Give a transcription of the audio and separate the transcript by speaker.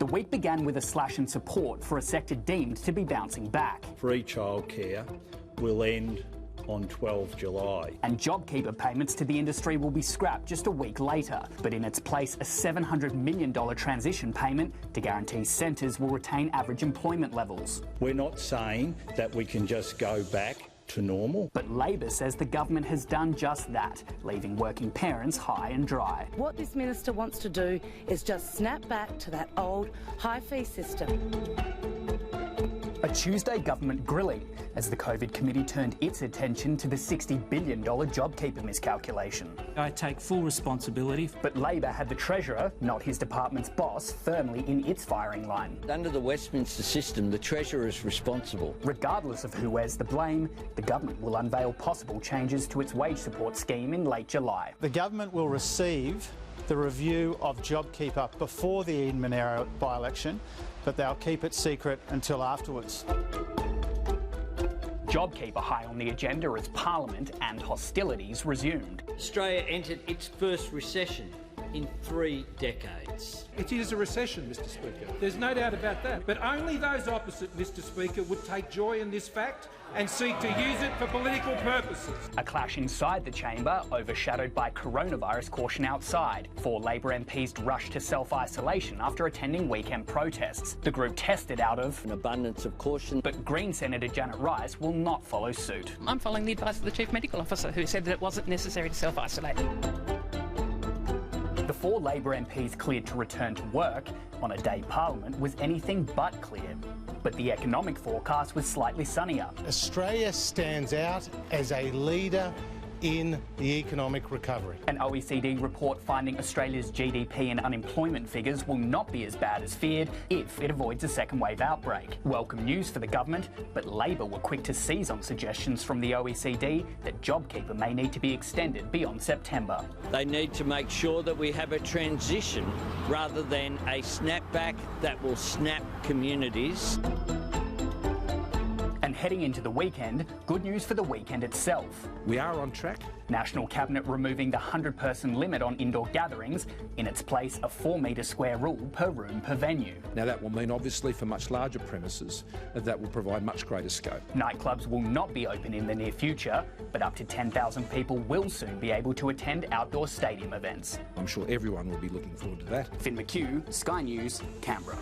Speaker 1: The week began with a slash in support for a sector deemed to be bouncing back.
Speaker 2: Free childcare will end on 12 July.
Speaker 1: And JobKeeper payments to the industry will be scrapped just a week later. But in its place, a $700 million transition payment to guarantee centres will retain average employment levels.
Speaker 2: We're not saying that we can just go back to normal.
Speaker 1: But Labor says the government has done just that, leaving working parents high and dry.
Speaker 3: What this minister wants to do is just snap back to that old high fee system.
Speaker 1: A Tuesday government grilling as the COVID committee turned its attention to the $60 billion JobKeeper miscalculation.
Speaker 4: I take full responsibility.
Speaker 1: But Labor had the Treasurer, not his department's boss, firmly in its firing line.
Speaker 5: Under the Westminster system, the Treasurer is responsible.
Speaker 1: Regardless of who wears the blame, the government will unveil possible changes to its wage support scheme in late July.
Speaker 6: The government will receive the review of JobKeeper before the Eden Monaro by-election, but they'll keep it secret until afterwards.
Speaker 1: JobKeeper high on the agenda as Parliament and hostilities resumed.
Speaker 5: Australia entered its first recession in 3 decades.
Speaker 7: It is a recession, Mr Speaker. There's no doubt about that. But only those opposite, Mr Speaker, would take joy in this fact and seek to use it for political purposes.
Speaker 1: A clash inside the chamber, overshadowed by coronavirus caution outside. 4 Labor MPs rushed to self-isolation after attending weekend protests. The group tested out of
Speaker 5: An abundance of caution.
Speaker 1: But Green Senator Janet Rice will not follow suit.
Speaker 8: I'm following the advice of the Chief Medical Officer, who said that it wasn't necessary to self-isolate.
Speaker 1: The 4 Labor MPs cleared to return to work on a day Parliament was anything but clear. But the economic forecast was slightly sunnier.
Speaker 9: Australia stands out as a leader in the economic recovery.
Speaker 1: An OECD report finding Australia's GDP and unemployment figures will not be as bad as feared if it avoids a second wave outbreak. Welcome news for the government, but Labor were quick to seize on suggestions from the OECD that JobKeeper may need to be extended beyond September.
Speaker 5: They need to make sure that we have a transition rather than a snapback that will snap communities.
Speaker 1: And heading into the weekend, good news for the weekend itself.
Speaker 7: We are on track.
Speaker 1: National Cabinet removing the 100-person limit on indoor gatherings, in its place a 4-metre square rule per room per venue.
Speaker 7: Now that will mean obviously for much larger premises that will provide much greater scope.
Speaker 1: Nightclubs will not be open in the near future, but up to 10,000 people will soon be able to attend outdoor stadium events.
Speaker 7: I'm sure everyone will be looking forward to that.
Speaker 1: Finn McHugh, Sky News, Canberra.